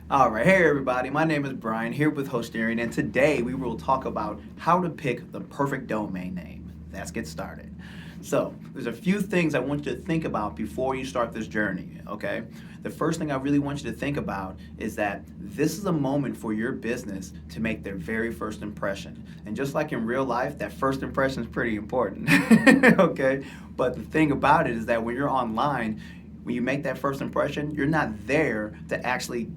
All right, hey everybody, my name is Brian here with Hostirian, and today we will talk about how to pick the perfect domain name. Let's get started. So, there's a few things I want you to think about before you start this journey, okay? The first thing I really want you to think about is that this is a moment for your business to make their very first impression. And just like in real life, that first impression is pretty important, okay? But the thing about it is that when you're online, when you make that first impression, you're not there to actually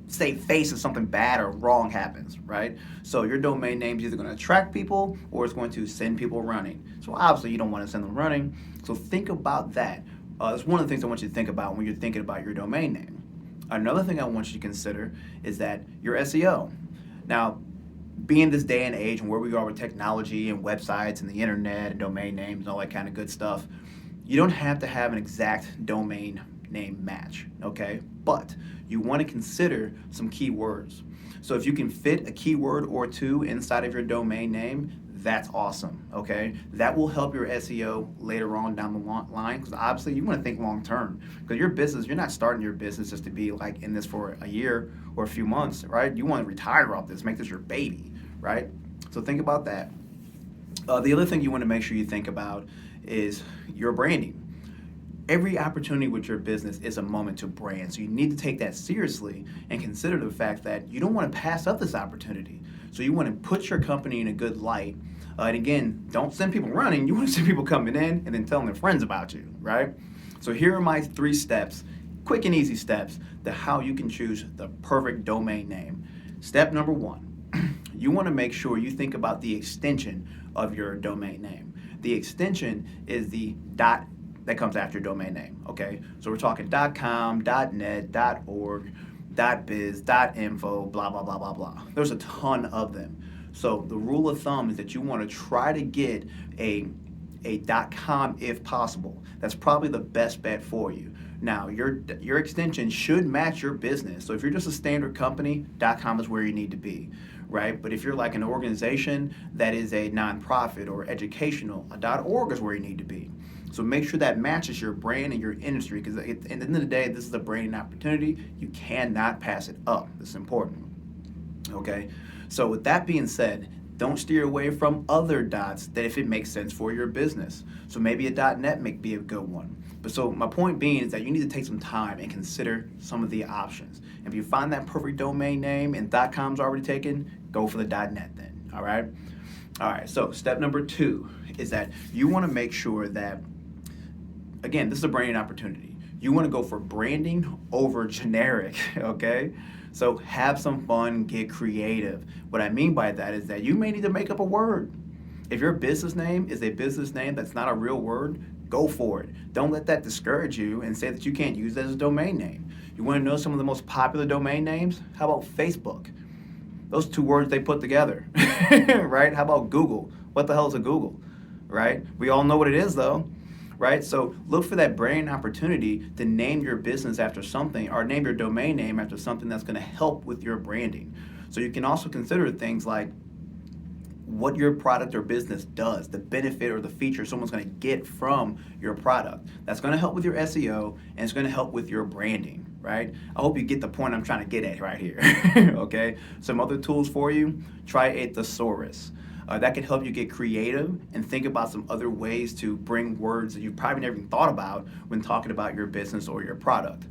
save face if something bad or wrong happens, right? So your domain name is either going to attract people or it's going to send people running. So obviously you don't want to send them running. So think about that. That's one of the things I want you to think about when you're thinking about your domain name. Another thing I want you to consider is that your SEO. Now, being this day and age and where we are with technology and websites and the internet and domain names and all that kind of good stuff, you don't have to have an exact domain name match, okay? But you want to consider some keywords. So if you can fit a keyword or two inside of your domain name, that's awesome, okay? That will help your SEO later on down the line, because obviously you want to think long term. Because your business, you're not starting your business just to be like in this for a year or a few months, right? You want to retire off this, make this your baby, right? So think about that. The other thing you want to make sure you think about is your branding. Every opportunity with your business is a moment to brand. So you need to take that seriously and consider the fact that you don't want to pass up this opportunity. So you want to put your company in a good light. And again, don't send people running. You want to send people coming in and then telling their friends about you, right? So here are my 3 steps, quick and easy steps, to how you can choose the perfect domain name. Step number 1, you want to make sure you think about the extension of your domain name. The extension is the dot that comes after your domain name, okay? So we're talking .com, .net, .org, .biz, .info, blah, blah, blah, blah, blah. There's a ton of them. So the rule of thumb is that you want to try to get a .com if possible. That's probably the best bet for you. Now, your extension should match your business. So if you're just a standard company, .com is where you need to be, right? But if you're like an organization that is a nonprofit or educational, a .org is where you need to be. So make sure that matches your brand and your industry, because at the end of the day, this is a branding opportunity. You cannot pass it up. This is important, okay? So with that being said, don't steer away from other dots that if it makes sense for your business. So maybe a .net may be a good one. But so my point being is that you need to take some time and consider some of the options. If you find that perfect domain name and .com's already taken, go for the .net then, all right? All right, so step number 2 is that you want to make sure that, again, this is a branding opportunity. You want to go for branding over generic, okay? So have some fun, get creative. What I mean by that is that you may need to make up a word. If your business name is a business name that's not a real word, go for it. Don't let that discourage you and say that you can't use it as a domain name. You want to know some of the most popular domain names? How about Facebook? Those 2 words they put together, right? How about Google? What the hell is a Google, right? We all know what it is though. Right? So look for that brand opportunity to name your business after something, or name your domain name after something that's going to help with your branding. So you can also consider things like what your product or business does, the benefit or the feature someone's going to get from your product. That's going to help with your SEO and it's going to help with your branding, right? I hope you get the point I'm trying to get at right here, okay? Some other tools for you, try a thesaurus. That can help you get creative and think about some other ways to bring words that you've probably never even thought about when talking about your business or your product.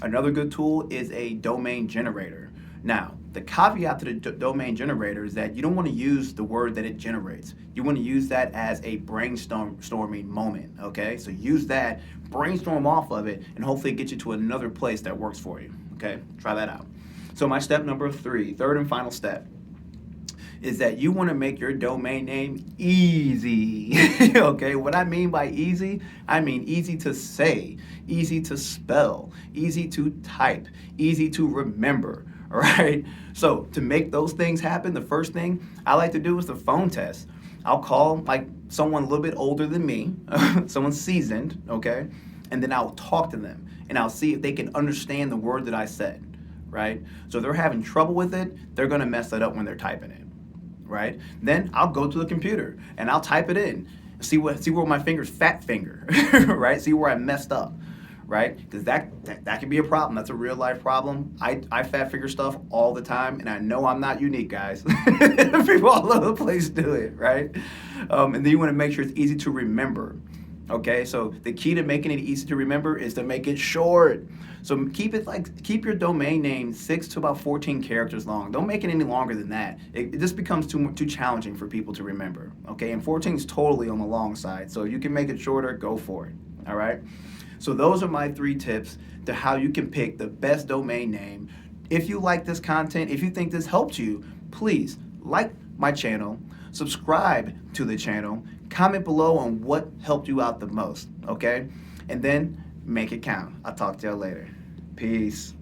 Another good tool is a domain generator. Now, the caveat to the domain generator is that you don't want to use the word that it generates. You want to use that as a brainstorming moment, okay? So use that, brainstorm off of it, and hopefully get you to another place that works for you, okay? Try that out. So my step number 3, third and final step, is that you want to make your domain name easy, okay? What I mean by easy, I mean easy to say, easy to spell, easy to type, easy to remember, all right? So to make those things happen, the first thing I like to do is the phone test. I'll call like someone a little bit older than me, someone seasoned, okay? And then I'll talk to them and I'll see if they can understand the word that I said, right? So if they're having trouble with it, they're gonna mess that up when they're typing it. Right? Then I'll go to the computer and I'll type it in, see where my finger's fat finger, right? See where I messed up, right? Because that can be a problem. That's a real life problem. I fat figure stuff all the time, and I know I'm not unique, guys. People all over the place do it, right? And then you want to make sure it's easy to remember. Okay, so the key to making it easy to remember is to make it short. So keep your domain name 6 to about 14 characters long. Don't make it any longer than that. It just becomes too challenging for people to remember. Okay, and 14 is totally on the long side. So if you can make it shorter, go for it. All right. So those are my 3 tips to how you can pick the best domain name. If you like this content, if you think this helped you, please like my channel, subscribe to the channel, comment below on what helped you out the most, okay? And then make it count. I'll talk to y'all later. Peace.